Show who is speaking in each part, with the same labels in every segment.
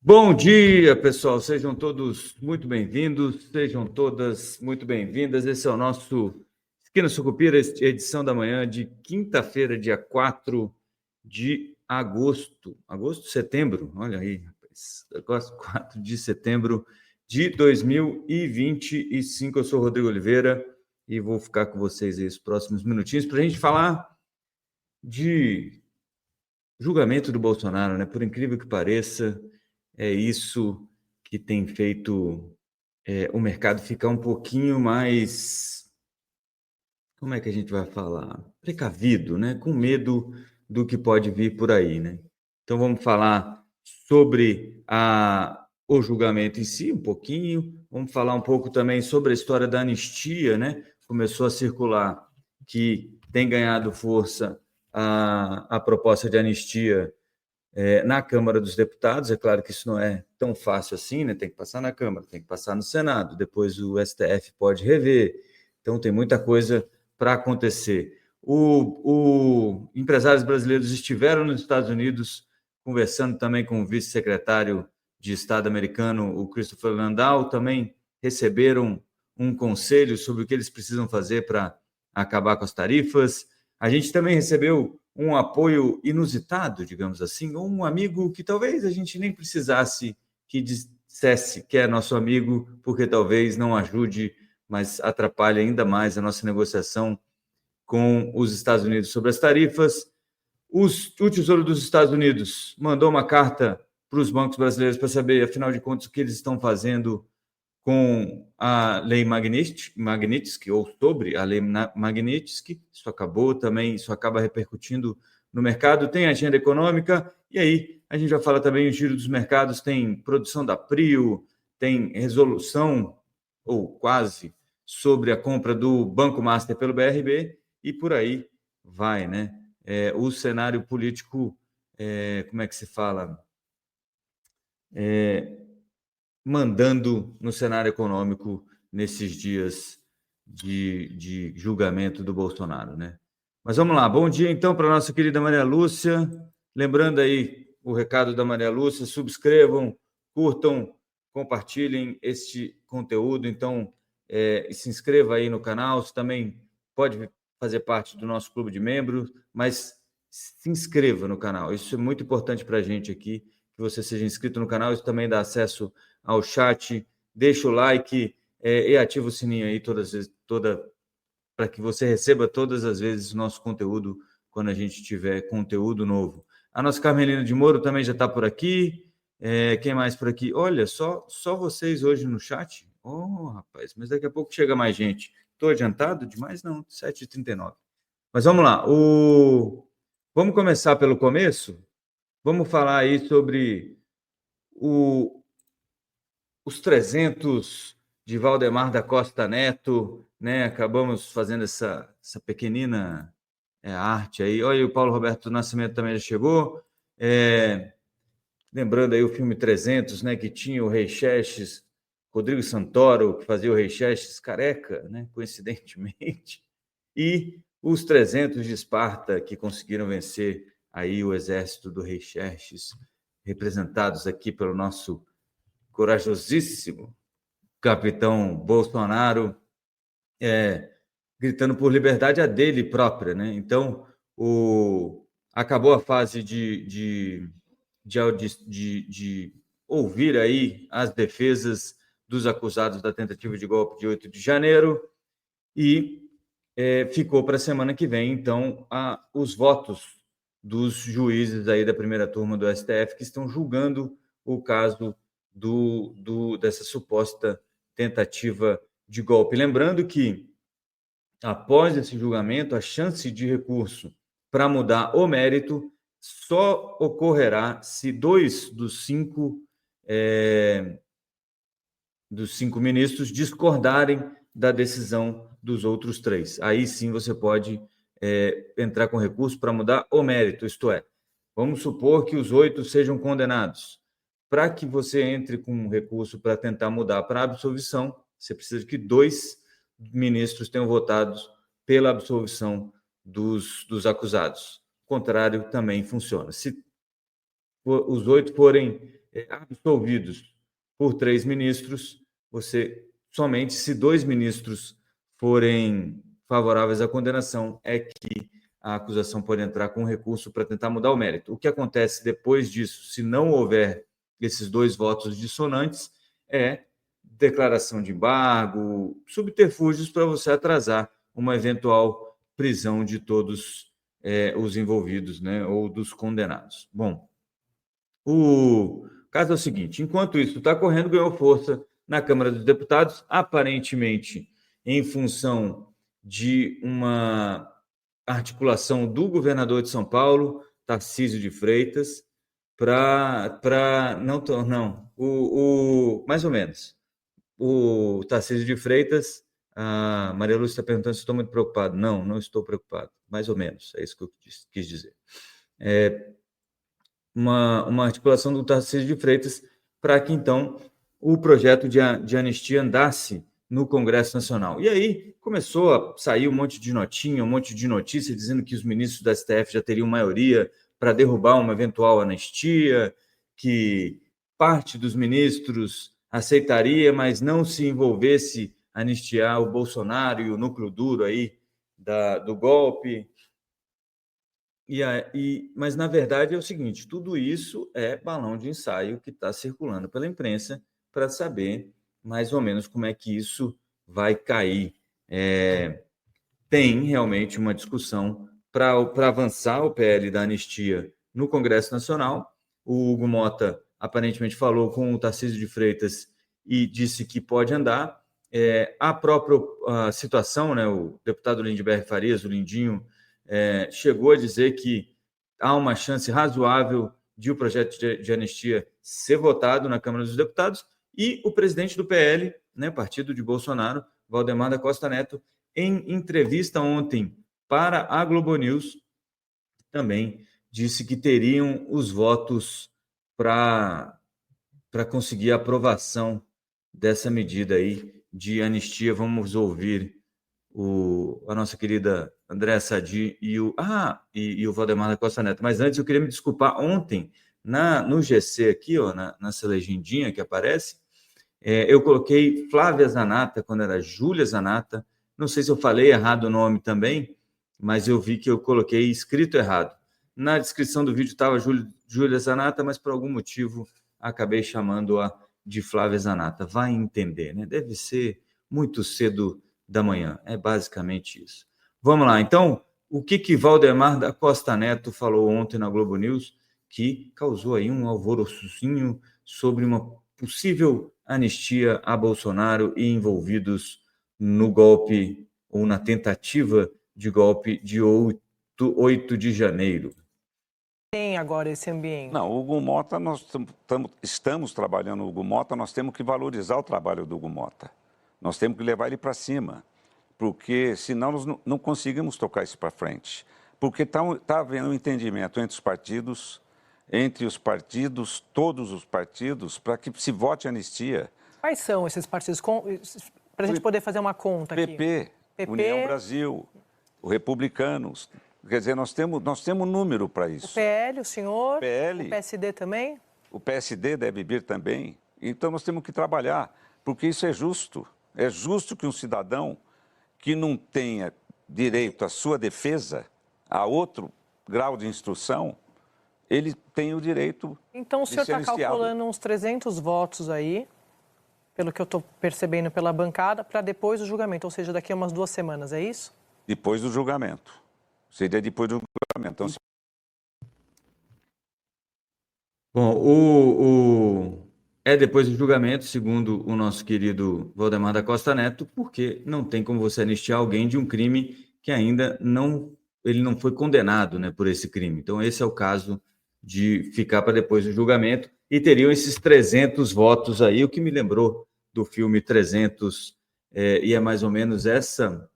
Speaker 1: Bom dia, pessoal. Sejam todos muito bem-vindos, sejam todas muito bem-vindas. Esse é o nosso Esquina Sucupira, edição da manhã de quinta-feira, dia 4 de agosto. Setembro, olha aí, rapaz. 4 de setembro de 2025. Eu sou o Rodrigo Oliveira e vou ficar com vocês aí os próximos minutinhos para a gente falar de julgamento do Bolsonaro, né? Por incrível que pareça, é isso que tem feito o mercado ficar um pouquinho mais, como é que a gente vai falar? Precavido, né? Com medo do que pode vir por aí, né? Então vamos falar sobre o julgamento em si, um pouquinho. Vamos falar um pouco também sobre a história da anistia, né? Começou a circular que tem ganhado força a proposta de anistia na Câmara dos Deputados. É claro que isso não é tão fácil assim, né? Tem que passar na Câmara, tem que passar no Senado, depois o STF pode rever. Então, tem muita coisa para acontecer. Empresários brasileiros estiveram nos Estados Unidos conversando também com o vice-secretário de Estado americano, o Christopher Landau, também receberam um conselho sobre o que eles precisam fazer para acabar com as tarifas. A gente também recebeu um apoio inusitado, digamos assim, ou um amigo que talvez a gente nem precisasse que dissesse que é nosso amigo, porque talvez não ajude, mas atrapalhe ainda mais a nossa negociação com os Estados Unidos sobre as tarifas. O Tesouro dos Estados Unidos mandou uma carta para os bancos brasileiros para saber, afinal de contas, o que eles estão fazendo com a lei Magnitsky, ou sobre a lei Magnitsky. Isso acabou também, isso acaba repercutindo no mercado. Tem agenda econômica, e aí a gente já fala também o giro dos mercados, tem produção da Prio, tem resolução, ou quase, sobre a compra do Banco Master pelo BRB, e por aí vai, né? O cenário político, como é que se fala? Mandando no cenário econômico nesses dias de julgamento do Bolsonaro, né? Mas vamos lá, bom dia então para a nossa querida Maria Lúcia. Lembrando aí o recado da Maria Lúcia, subscrevam, curtam, compartilhem este conteúdo. Então, se inscreva aí no canal, você também pode fazer parte do nosso clube de membros, mas se inscreva no canal, isso é muito importante para a gente aqui, que você seja inscrito no canal, isso também dá acesso ao chat, deixa o like e ativa o sininho aí para que você receba todas as vezes o nosso conteúdo quando a gente tiver conteúdo novo. A nossa Carmelina de Moro também já está por aqui. Quem mais por aqui? Olha, só vocês hoje no chat? Oh, rapaz, mas daqui a pouco chega mais gente. Estou adiantado demais? Não, 7h39. Mas vamos lá. Vamos começar pelo começo? Vamos falar aí sobre os 300 de Valdemar da Costa Neto, né? Acabamos fazendo essa pequenina arte aí. Olha, o Paulo Roberto Nascimento também já chegou. Lembrando aí o filme 300, né? Que tinha o Rei Xerxes, Rodrigo Santoro, que fazia o Rei Xerxes careca, né? Coincidentemente. E os 300 de Esparta, que conseguiram vencer aí o exército do Rei Xerxes, representados aqui pelo nosso corajosíssimo capitão Bolsonaro, gritando por liberdade a dele própria, né? Então, acabou a fase de ouvir aí as defesas dos acusados da tentativa de golpe de 8 de janeiro e ficou para a semana que vem, então, os votos dos juízes aí da primeira turma do STF que estão julgando o caso dessa suposta tentativa de golpe. Lembrando que, após esse julgamento, a chance de recurso para mudar o mérito só ocorrerá se 2 dos 5 ministros discordarem da decisão dos outros 3. Aí sim você pode entrar com recurso para mudar o mérito, isto é, vamos supor que os 8 sejam condenados. Para que você entre com um recurso para tentar mudar para absolvição, você precisa que 2 ministros tenham votado pela absolvição dos acusados. O contrário também funciona. Se os 8 forem absolvidos por 3 ministros, somente se 2 ministros forem favoráveis à condenação é que a acusação pode entrar com recurso para tentar mudar o mérito. O que acontece depois disso, se não houver esses 2 votos dissonantes, é declaração de embargo, subterfúgios para você atrasar uma eventual prisão de todos os envolvidos, né, ou dos condenados. Bom, o caso é o seguinte: enquanto isso está correndo, ganhou força na Câmara dos Deputados, aparentemente em função de uma articulação do governador de São Paulo, Tarcísio de Freitas, para não, mais ou menos. O Tarcísio de Freitas, a Maria Lúcia está perguntando se estou muito preocupado. Não, não estou preocupado, mais ou menos, é isso que eu quis dizer. Uma articulação do Tarcísio de Freitas para que, então, o projeto de anistia andasse no Congresso Nacional. E aí começou a sair um monte de notinha, um monte de notícia dizendo que os ministros da STF já teriam maioria para derrubar uma eventual anistia, que parte dos ministros aceitaria, mas não se envolvesse anistiar o Bolsonaro e o núcleo duro aí do golpe. Mas, na verdade, é o seguinte: tudo isso é balão de ensaio que está circulando pela imprensa para saber mais ou menos como é que isso vai cair. Tem realmente uma discussão para avançar o PL da anistia no Congresso Nacional. O Hugo Mota aparentemente falou com o Tarcísio de Freitas e disse que pode andar. A própria situação, né, o deputado Lindbergh Farias, o Lindinho, chegou a dizer que há uma chance razoável de o projeto de anistia ser votado na Câmara dos Deputados, e o presidente do PL, né, partido de Bolsonaro, Valdemar da Costa Neto, em entrevista ontem para a Globo News, também disse que teriam os votos para conseguir a aprovação dessa medida aí de anistia. Vamos ouvir a nossa querida Andréa Sadi e o Valdemar da Costa Neto. Mas antes eu queria me desculpar. Ontem, no GC aqui, nessa legendinha que aparece, eu coloquei Flávia Zanata quando era Júlia Zanata. Não sei se eu falei errado o nome também, mas eu vi que eu coloquei escrito errado. Na descrição do vídeo estava Júlia Zanata, mas por algum motivo acabei chamando-a de Flávia Zanata. Vai entender, né? Deve ser muito cedo da manhã. É basicamente isso. Vamos lá. Então, o que Valdemar da Costa Neto falou ontem na Globo News, que causou aí um alvoroçozinho sobre uma possível anistia a Bolsonaro e envolvidos no golpe ou na tentativa de golpe de 8 de janeiro.
Speaker 2: Tem agora esse ambiente?
Speaker 3: Não, o Hugo Mota, nós estamos trabalhando o Hugo Mota, nós temos que valorizar o trabalho do Hugo Mota. Nós temos que levar ele para cima, porque senão nós não conseguimos tocar isso para frente. Porque está havendo um entendimento entre os partidos, todos os partidos, para que se vote anistia.
Speaker 2: Quais são esses partidos? Para a gente poder fazer uma conta aqui.
Speaker 3: PP, União Brasil, o Republicanos. Quer dizer, nós temos número para isso.
Speaker 2: O PL, o senhor?
Speaker 3: PL,
Speaker 2: o PSD também?
Speaker 3: O PSD deve vir também. Então nós temos que trabalhar, porque isso é justo. É justo que um cidadão que não tenha direito à sua defesa, a outro grau de instrução, ele tem o direito.
Speaker 2: Então o senhor está calculando uns 300 votos aí, pelo que eu estou percebendo pela bancada, para depois do julgamento, ou seja, daqui a umas 2 semanas, é isso?
Speaker 3: Depois do julgamento. Seria depois do julgamento. Então,
Speaker 1: bom, depois do julgamento, segundo o nosso querido Valdemar da Costa Neto, porque não tem como você anistiar alguém de um crime que ainda não foi condenado, né, por esse crime. Então, esse é o caso de ficar para depois do julgamento, e teriam esses 300 votos aí, o que me lembrou do filme 300, e é mais ou menos essa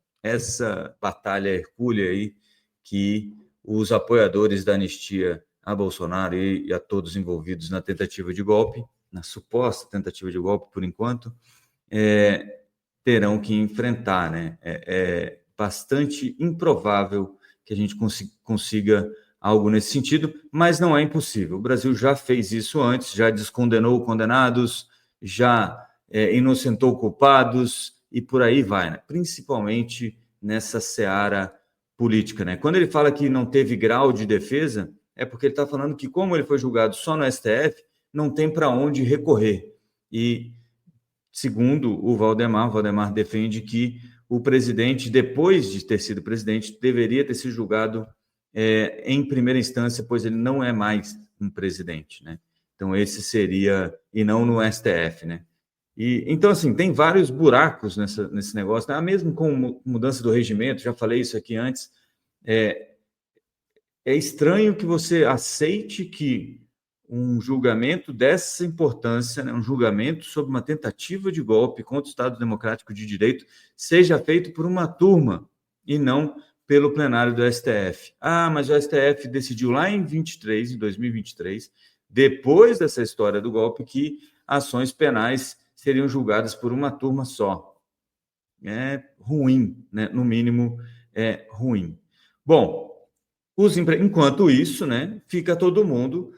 Speaker 1: batalha hercúlea aí que os apoiadores da anistia a Bolsonaro e a todos envolvidos na tentativa de golpe, na suposta tentativa de golpe, por enquanto, terão que enfrentar, né? É bastante improvável que a gente consiga algo nesse sentido, mas não é impossível. O Brasil já fez isso antes, já descondenou condenados, já inocentou culpados e por aí vai, né? Principalmente nessa seara política, né? Quando ele fala que não teve grau de defesa, é porque ele está falando que, como ele foi julgado só no STF, não tem para onde recorrer. E, segundo o Valdemar defende que o presidente, depois de ter sido presidente, deveria ter sido julgado em primeira instância, pois ele não é mais um presidente, né? Então, esse seria, e não no STF, né? E, então, assim, tem vários buracos nesse negócio, né? Mesmo com mudança do regimento, já falei isso aqui antes, é estranho que você aceite que um julgamento dessa importância, né, um julgamento sobre uma tentativa de golpe contra o Estado Democrático de Direito, seja feito por uma turma e não pelo plenário do STF. Ah, mas o STF decidiu lá em 2023, depois dessa história do golpe, que ações penais seriam julgadas por uma turma só. É ruim, né? No mínimo, é ruim. Bom, enquanto isso, né, fica todo mundo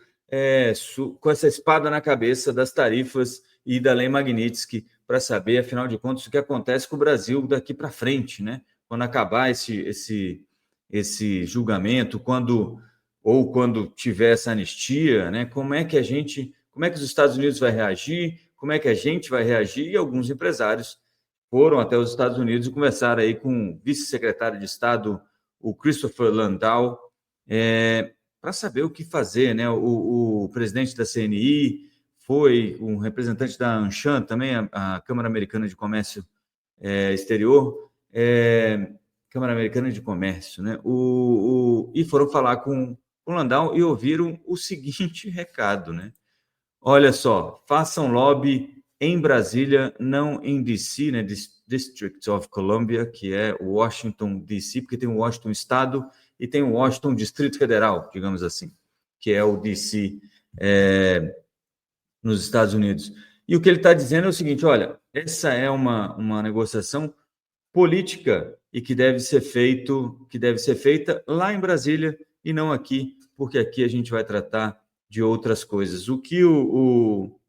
Speaker 1: com essa espada na cabeça das tarifas e da Lei Magnitsky para saber, afinal de contas, o que acontece com o Brasil daqui para frente, né? Quando acabar esse julgamento, quando tiver essa anistia, né? Como é que os Estados Unidos vai reagir? Como é que a gente vai reagir? E alguns empresários foram até os Estados Unidos e conversaram aí com o vice-secretário de Estado, o Christopher Landau, para saber o que fazer, né? O presidente da CNI foi um representante da ANCHAN, também a Câmara Americana de Comércio Exterior, Câmara Americana de Comércio, né? E foram falar com o Landau e ouviram o seguinte recado, né? Olha só, façam lobby em Brasília, não em DC, né? District of Columbia, que é Washington, DC, porque tem o Washington Estado e tem o Washington Distrito Federal, digamos assim, que é o DC nos Estados Unidos. E o que ele está dizendo é o seguinte, olha, essa é uma negociação política e que deve ser feita lá em Brasília e não aqui, porque aqui a gente vai tratar de outras coisas. O que o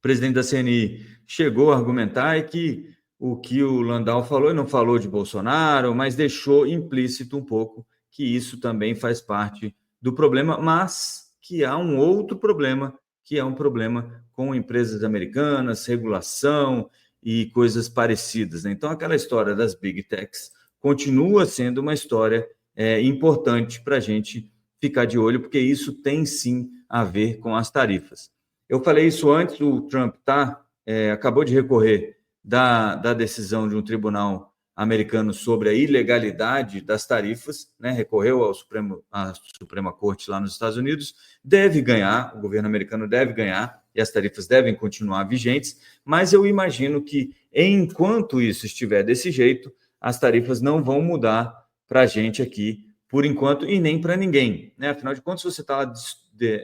Speaker 1: presidente da CNI chegou a argumentar é que o que o Landau falou, ele não falou de Bolsonaro, mas deixou implícito um pouco que isso também faz parte do problema, mas que há um outro problema, que é um problema com empresas americanas, regulação e coisas parecidas, né? Então, aquela história das Big Techs continua sendo uma história importante para a gente ficar de olho, porque isso tem sim a ver com as tarifas. Eu falei isso antes, o Trump acabou de recorrer da decisão de um tribunal americano sobre a ilegalidade das tarifas, né? Recorreu à Suprema Corte lá nos Estados Unidos, deve ganhar, o governo americano deve ganhar, e as tarifas devem continuar vigentes, mas eu imagino que, enquanto isso estiver desse jeito, as tarifas não vão mudar para a gente aqui, por enquanto, e nem para ninguém, né? Afinal de contas, se você está lá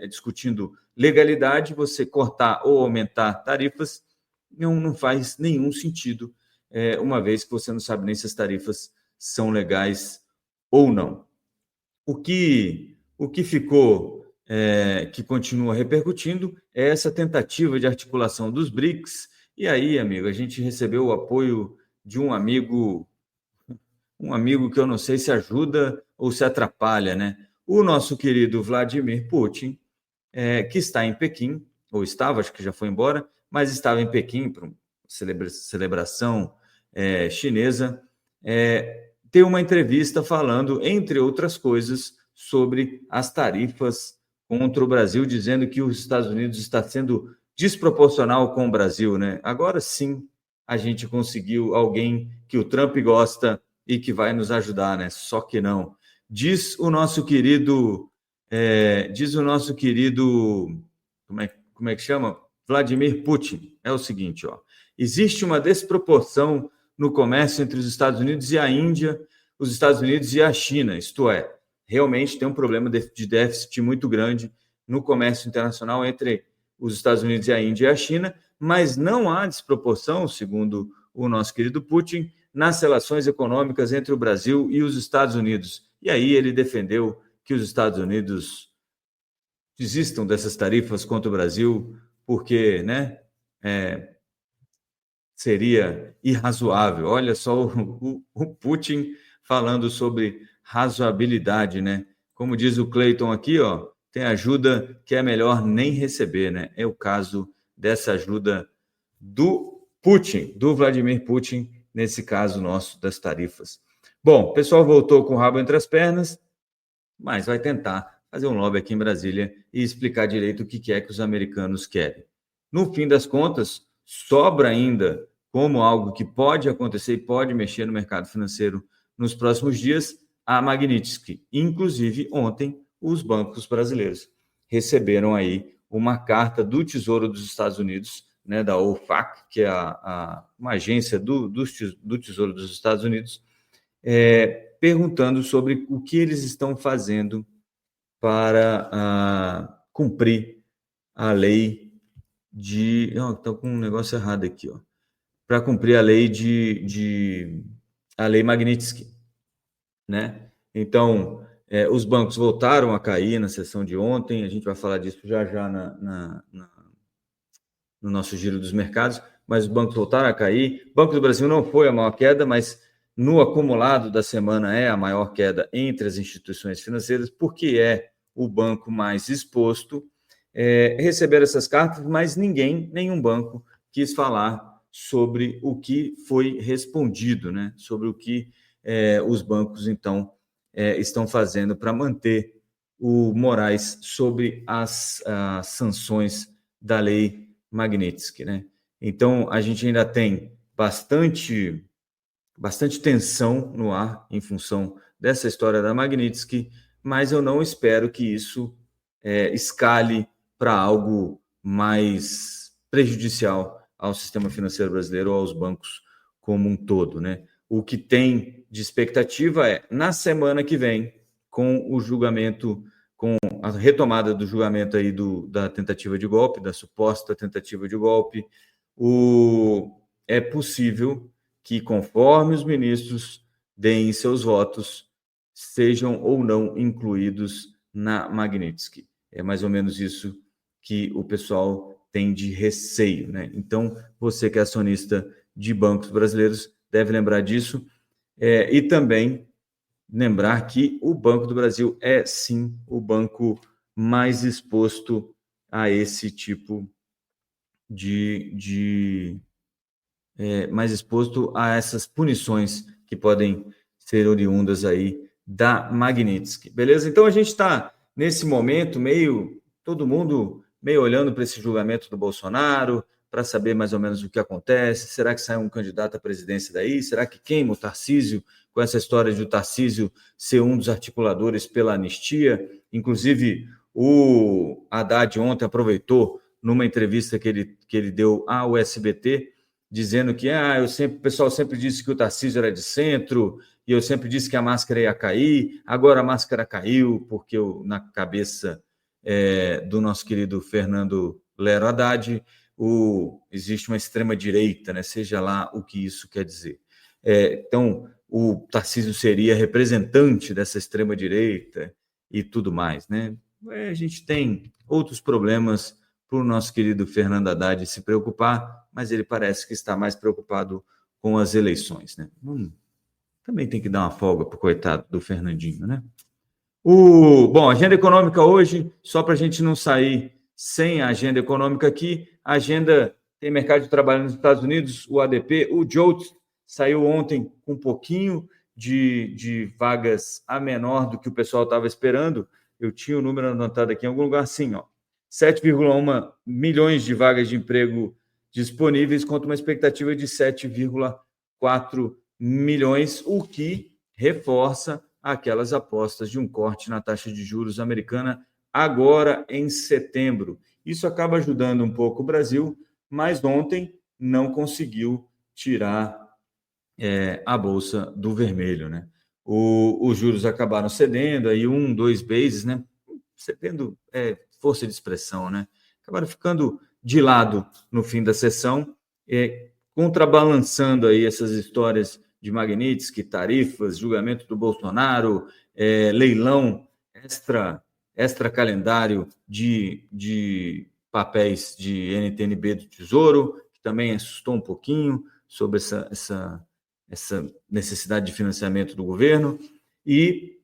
Speaker 1: discutindo legalidade, você cortar ou aumentar tarifas não faz nenhum sentido, uma vez que você não sabe nem se as tarifas são legais ou não. O que ficou, que continua repercutindo, é essa tentativa de articulação dos BRICS. E aí, amigo, a gente recebeu o apoio de um amigo que eu não sei se ajuda ou se atrapalha, né? O nosso querido Vladimir Putin, que está em Pequim, ou estava, acho que já foi embora, mas estava em Pequim para uma celebração chinesa, deu uma entrevista falando, entre outras coisas, sobre as tarifas contra o Brasil, dizendo que os Estados Unidos está sendo desproporcional com o Brasil, né? Agora sim a gente conseguiu alguém que o Trump gosta e que vai nos ajudar, né? Só que não. Diz o nosso querido, como é que chama? Vladimir Putin. É o seguinte, ó. Existe uma desproporção no comércio entre os Estados Unidos e a Índia, os Estados Unidos e a China, isto é, realmente tem um problema de déficit muito grande no comércio internacional entre os Estados Unidos e a Índia e a China, mas não há desproporção, segundo o nosso querido Putin, nas relações econômicas entre o Brasil e os Estados Unidos. E aí ele defendeu que os Estados Unidos desistam dessas tarifas contra o Brasil, porque, né, seria irrazoável. Olha só o Putin falando sobre razoabilidade, né? Como diz o Clayton aqui, ó, tem ajuda que é melhor nem receber, né? É o caso dessa ajuda do Putin, do Vladimir Putin, nesse caso nosso das tarifas. Bom, o pessoal voltou com o rabo entre as pernas, mas vai tentar fazer um lobby aqui em Brasília e explicar direito o que é que os americanos querem. No fim das contas, sobra ainda como algo que pode acontecer e pode mexer no mercado financeiro nos próximos dias, a Magnitsky. Inclusive, ontem, os bancos brasileiros receberam aí uma carta do Tesouro dos Estados Unidos, né, da OFAC, que é uma agência do Tesouro dos Estados Unidos, perguntando sobre o que eles estão fazendo para cumprir a lei de... Estou com um negócio errado aqui, ó. Para cumprir a lei a lei Magnitsky, né? Então, os bancos voltaram a cair na sessão de ontem, a gente vai falar disso já no nosso giro dos mercados, mas os bancos voltaram a cair. O Banco do Brasil não foi a maior queda, mas no acumulado da semana é a maior queda entre as instituições financeiras, porque é o banco mais exposto. Receberam essas cartas, mas nenhum banco quis falar sobre o que foi respondido, né? Sobre o que os bancos, então, estão fazendo para manter o Moraes sobre as sanções da lei Magnitsky, né? Então, a gente ainda tem bastante tensão no ar em função dessa história da Magnitsky, mas eu não espero que isso escale para algo mais prejudicial ao sistema financeiro brasileiro ou aos bancos como um todo, né? O que tem de expectativa é, na semana que vem, com o julgamento, com a retomada do julgamento aí da tentativa de golpe, da suposta tentativa de golpe, é possível que, conforme os ministros deem seus votos, sejam ou não incluídos na Magnitsky. É mais ou menos isso que o pessoal tem de receio, né? Então, você que é acionista de bancos brasileiros deve lembrar disso, e também lembrar que o Banco do Brasil é, sim, o banco mais exposto a esse tipo mais exposto a essas punições que podem ser oriundas aí da Magnitsky. Beleza? Então, a gente está, nesse momento, todo mundo meio olhando para esse julgamento do Bolsonaro, para saber mais ou menos o que acontece. Será que sai um candidato à presidência daí? Será que queima o Tarcísio, com essa história de o Tarcísio ser um dos articuladores pela anistia? Inclusive, o Haddad ontem aproveitou, numa entrevista que ele deu ao SBT, dizendo que o pessoal sempre disse que o Tarcísio era de centro, e eu sempre disse que a máscara ia cair, agora a máscara caiu, porque na cabeça do nosso querido Fernando Lero Haddad, existe uma extrema-direita, né? Seja lá o que isso quer dizer. Então, o Tarcísio seria representante dessa extrema-direita e tudo mais, né? A gente tem outros problemas para o nosso querido Fernando Haddad se preocupar, mas ele parece que está mais preocupado com as eleições, né? Também tem que dar uma folga para o coitado do Fernandinho, né? Bom, agenda econômica hoje, só para a gente não sair sem a agenda econômica aqui, a agenda tem mercado de trabalho nos Estados Unidos, o ADP, o JOLTS saiu ontem com um pouquinho de vagas a menor do que o pessoal estava esperando. Eu tinha o número anotado aqui em algum lugar, sim, ó. 7,1 milhões de vagas de emprego disponíveis contra uma expectativa de 7,4 milhões, o que reforça aquelas apostas de um corte na taxa de juros americana agora em setembro. Isso acaba ajudando um pouco o Brasil, mas ontem não conseguiu tirar a bolsa do vermelho, né? Os juros acabaram cedendo, aí 2 bases, né? Cedendo força de expressão, né? Acabaram ficando de lado no fim da sessão, contrabalançando aí essas histórias de Magnitsky, tarifas, julgamento do Bolsonaro, leilão extra calendário de papéis de NTNB do Tesouro, que também assustou um pouquinho sobre essa necessidade de financiamento do governo, e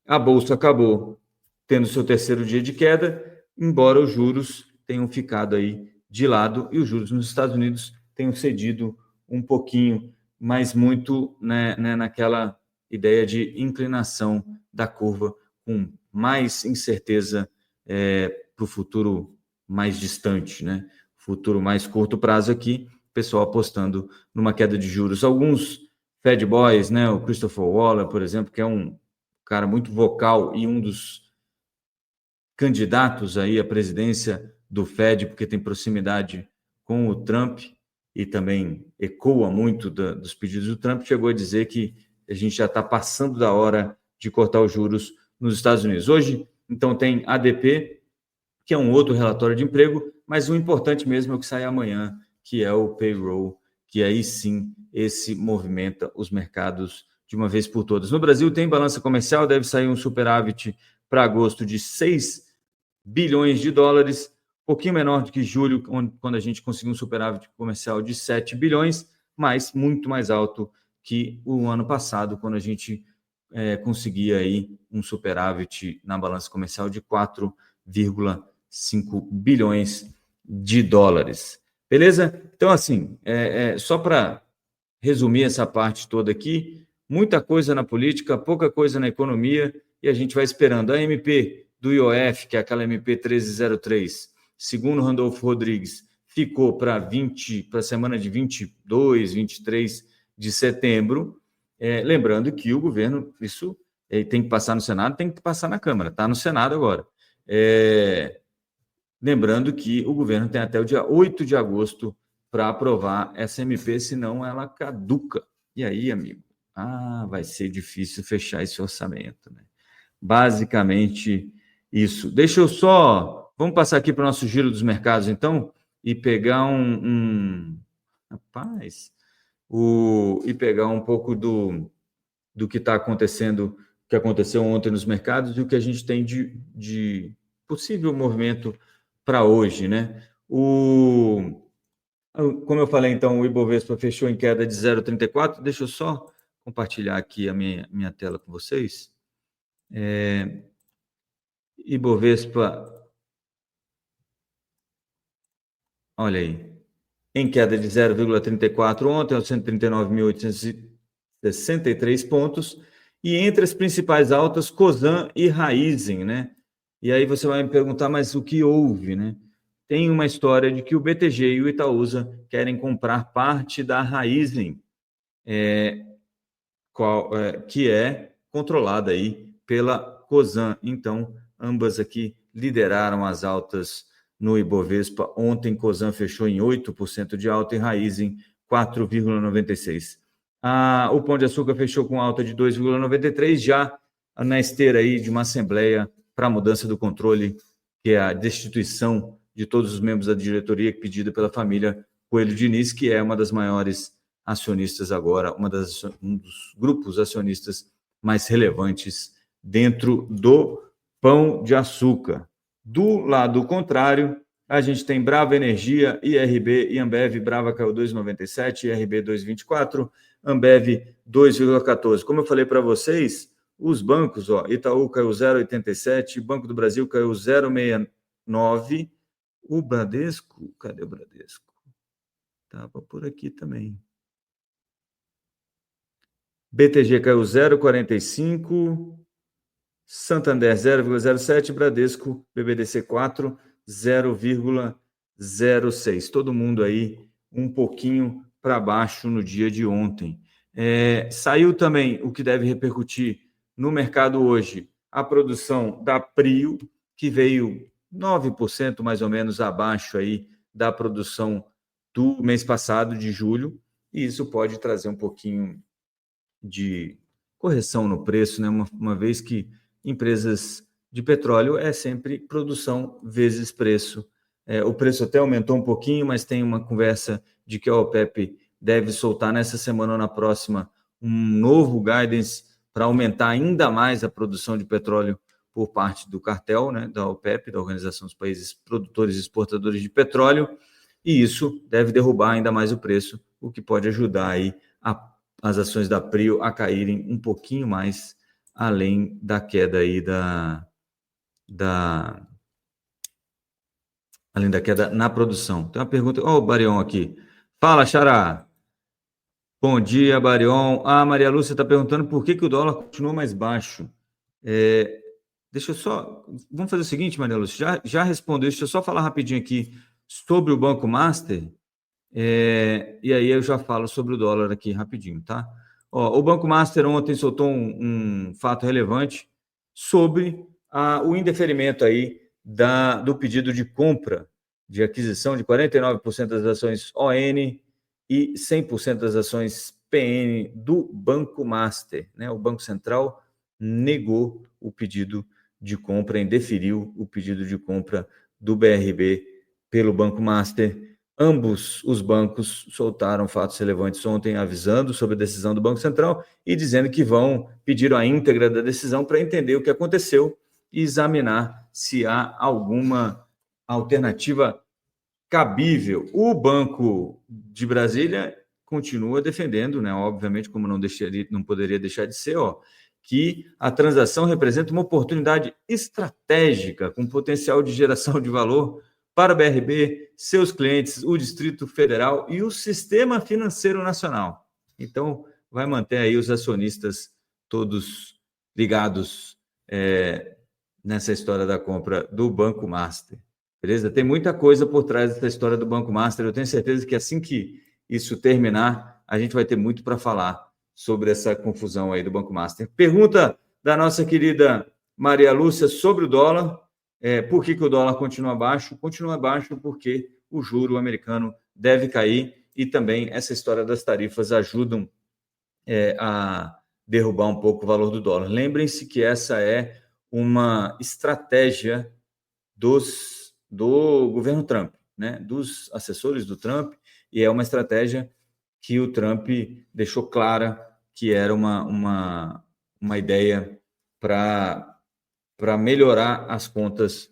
Speaker 1: a Bolsa acabou tendo seu terceiro dia de queda, embora os juros tenham ficado aí de lado e os juros nos Estados Unidos tenham cedido um pouquinho, mas muito, né, naquela ideia de inclinação da curva, com mais incerteza para o futuro mais distante, né? Futuro mais curto prazo aqui, pessoal apostando numa queda de juros. Alguns Fed Boys, né? O Christopher Waller, por exemplo, que é um cara muito vocal e um dos candidatos aí à presidência do Fed, porque tem proximidade com o Trump e também ecoa muito dos pedidos do Trump, chegou a dizer que a gente já está passando da hora de cortar os juros nos Estados Unidos. Hoje, então, tem ADP, que é um outro relatório de emprego, mas o importante mesmo é o que sai amanhã, que é o payroll, que aí sim esse movimenta os mercados de uma vez por todas. No Brasil tem balança comercial, deve sair um superávit para agosto de 6 bilhões de dólares, um pouquinho menor do que julho, quando a gente conseguiu um superávit comercial de 7 bilhões, mas muito mais alto que o ano passado, quando a gente conseguia aí um superávit na balança comercial de 4,5 bilhões de dólares. Beleza? Então, assim, só para resumir essa parte toda aqui, muita coisa na política, pouca coisa na economia, e a gente vai esperando. A MP do IOF, que é aquela MP 1303, segundo Randolfo Rodrigues, ficou para a semana de 22, 23 de setembro, lembrando que o governo, isso tem que passar no Senado, tem que passar na Câmara, está no Senado agora. Lembrando que o governo tem até o dia 8 de agosto para aprovar essa MP, senão ela caduca. E aí, amigo, vai ser difícil fechar esse orçamento, né? Basicamente isso. Deixa eu só... Vamos passar aqui para o nosso giro dos mercados, então, e pegar e pegar um pouco do que está acontecendo, que aconteceu ontem nos mercados e o que a gente tem de possível movimento para hoje, né? Como eu falei, então, o Ibovespa fechou em queda de 0,34. Deixa eu só compartilhar aqui a minha tela com vocês. Ibovespa, olha aí, em queda de 0,34 ontem, aos 139.863 pontos, e entre as principais altas, Cosan e Raizen, né? E aí você vai me perguntar, mas o que houve, né? Tem uma história de que o BTG e o Itaúsa querem comprar parte da Raizen, que é controlada aí pela Cosan. Então, ambas aqui lideraram as altas no Ibovespa. Ontem, Cosan fechou em 8% de alta e Raizen 4,96%. O Pão de Açúcar fechou com alta de 2,93%, já na esteira aí de uma assembleia para a mudança do controle, que é a destituição de todos os membros da diretoria pedida pela família Coelho Diniz, que é uma das maiores acionistas agora, um dos grupos acionistas mais relevantes dentro do Pão de Açúcar. Do lado contrário, a gente tem Brava Energia, IRB e Ambev. Brava caiu 2,97, IRB 2,24, Ambev 2,14. Como eu falei para vocês, os bancos, Itaú caiu 0,87, Banco do Brasil caiu 0,69, o Bradesco, cadê o Bradesco? Estava por aqui também. BTG caiu 0,45, Santander 0,07, Bradesco, BBDC 4, 0,06. Todo mundo aí um pouquinho para baixo no dia de ontem. Saiu também o que deve repercutir no mercado hoje, a produção da Prio, que veio 9% mais ou menos abaixo aí da produção do mês passado, de julho, e isso pode trazer um pouquinho de correção no preço, né? Uma vez que empresas de petróleo é sempre produção vezes preço. O preço até aumentou um pouquinho, mas tem uma conversa de que a OPEP deve soltar nessa semana ou na próxima um novo guidance para aumentar ainda mais a produção de petróleo por parte do cartel, né, da OPEP, da Organização dos Países Produtores e Exportadores de Petróleo, e isso deve derrubar ainda mais o preço, o que pode ajudar aí as ações da Prio a caírem um pouquinho mais, além da queda aí além da queda na produção. Tem uma pergunta, o Barion aqui. Fala, Xará. Bom dia, Barion. A Maria Lúcia está perguntando por que o dólar continua mais baixo. Deixa eu só... Vamos fazer o seguinte, Maria Lúcia, já respondeu, deixa eu só falar rapidinho aqui sobre o Banco Master, e aí eu já falo sobre o dólar aqui rapidinho, tá? O Banco Master ontem soltou um fato relevante sobre o indeferimento aí do pedido de compra, de aquisição de 49% das ações ON e 100% das ações PN do Banco Master, né? O Banco Central negou o pedido de compra, indeferiu o pedido de compra do BRB pelo Banco Master. Ambos os bancos soltaram fatos relevantes ontem, avisando sobre a decisão do Banco Central e dizendo que vão pedir a íntegra da decisão para entender o que aconteceu e examinar se há alguma alternativa cabível. O Banco de Brasília continua defendendo, né, obviamente, como não poderia deixar de ser, que a transação representa uma oportunidade estratégica com potencial de geração de valor para o BRB, seus clientes, o Distrito Federal e o sistema financeiro nacional. Então, vai manter aí os acionistas todos ligados nessa história da compra do Banco Master. Beleza? Tem muita coisa por trás dessa história do Banco Master. Eu tenho certeza que assim que isso terminar, a gente vai ter muito para falar sobre essa confusão aí do Banco Master. Pergunta da nossa querida Maria Lúcia sobre o dólar. Por que o dólar continua baixo? Continua baixo porque o juro americano deve cair e também essa história das tarifas ajudam a derrubar um pouco o valor do dólar. Lembrem-se que essa é uma estratégia do governo Trump, né? Dos assessores do Trump, e é uma estratégia que o Trump deixou clara que era uma ideia para melhorar as contas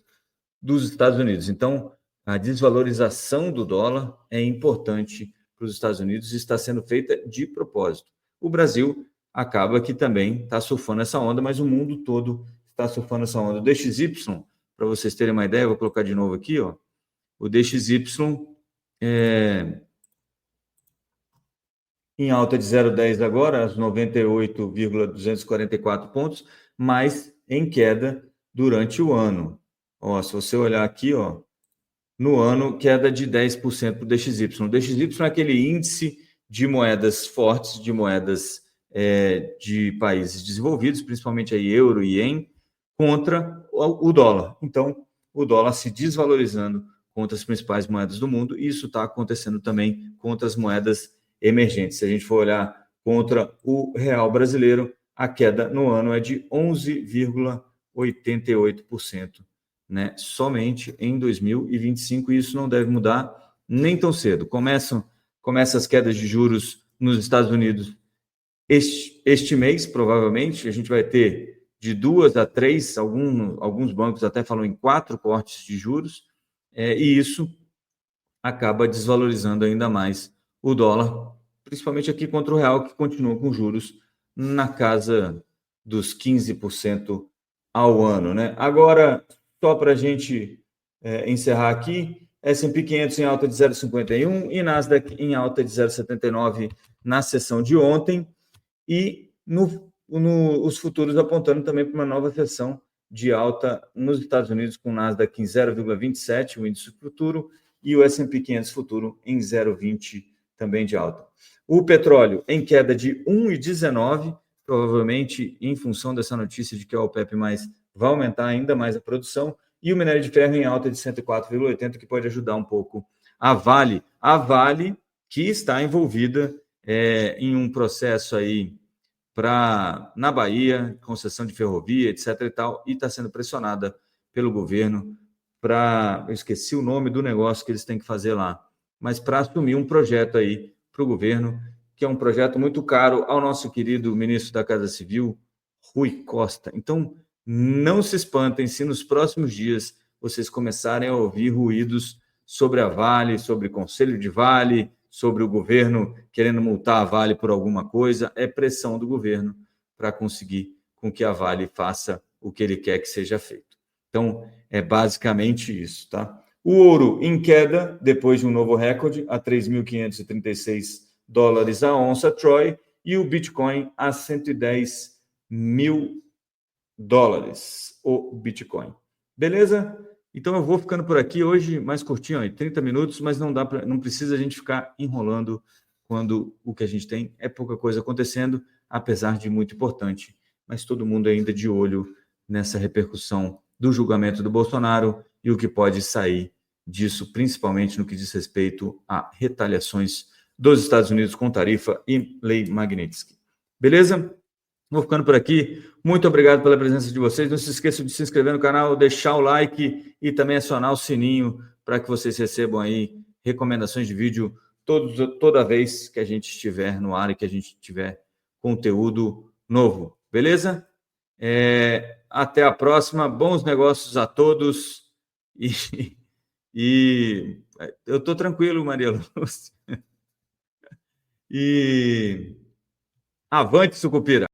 Speaker 1: dos Estados Unidos. Então, a desvalorização do dólar é importante para os Estados Unidos e está sendo feita de propósito. O Brasil acaba que também está surfando essa onda, mas o mundo todo está surfando essa onda. O DXY, para vocês terem uma ideia, vou colocar de novo aqui, o DXY em alta de 0,10 agora, às 98,244 pontos, mas em queda durante o ano. Se você olhar aqui, no ano, queda de 10% para o DXY. O DXY é aquele índice de moedas fortes, de moedas de países desenvolvidos, principalmente aí euro e ien, contra o dólar. Então, o dólar se desvalorizando contra as principais moedas do mundo, e isso está acontecendo também contra as moedas emergentes. Se a gente for olhar contra o real brasileiro, a queda no ano é de 11,88%, né? Somente em 2025, e isso não deve mudar nem tão cedo. Começam as quedas de juros nos Estados Unidos este mês, provavelmente. A gente vai ter de 2 a 3, alguns bancos até falam em 4 cortes de juros, e isso acaba desvalorizando ainda mais o dólar, principalmente aqui contra o real, que continua com juros na casa dos 15% ao ano, né? Agora, só para a gente encerrar aqui, S&P 500 em alta de 0,51 e Nasdaq em alta de 0,79 na sessão de ontem, e os futuros apontando também para uma nova sessão de alta nos Estados Unidos, com o Nasdaq em 0,27, o índice futuro, e o S&P 500 futuro em 0,20 também de alta. O petróleo em queda de 1,19, provavelmente em função dessa notícia de que a OPEP+ vai aumentar ainda mais a produção, e o minério de ferro em alta de 104,80, que pode ajudar um pouco a Vale. A Vale, que está envolvida em um processo aí na Bahia, concessão de ferrovia, etc. e tal, e está sendo pressionada pelo governo eu esqueci o nome do negócio que eles têm que fazer lá, mas para assumir um projeto aí para o governo, que é um projeto muito caro ao nosso querido ministro da Casa Civil, Rui Costa. Então, não se espantem se nos próximos dias vocês começarem a ouvir ruídos sobre a Vale, sobre conselho de Vale, sobre o governo querendo multar a Vale por alguma coisa. É pressão do governo para conseguir com que a Vale faça o que ele quer que seja feito. Então, é basicamente isso, tá? O ouro em queda, depois de um novo recorde, a 3.536 dólares a onça Troy, e o Bitcoin a 110 mil dólares, o Bitcoin. Beleza? Então eu vou ficando por aqui hoje, mais curtinho, 30 minutos, mas não precisa a gente ficar enrolando quando o que a gente tem é pouca coisa acontecendo, apesar de muito importante. Mas todo mundo ainda de olho nessa repercussão do julgamento do Bolsonaro e o que pode sair disso, principalmente no que diz respeito a retaliações dos Estados Unidos com tarifa e lei Magnitsky. Beleza? Vou ficando por aqui. Muito obrigado pela presença de vocês. Não se esqueçam de se inscrever no canal, deixar o like e também acionar o sininho para que vocês recebam aí recomendações de vídeo toda vez que a gente estiver no ar e que a gente tiver conteúdo novo. Beleza? Até a próxima. Bons negócios a todos. E eu estou tranquilo, Maria Lúcia. E avante, Sucupira!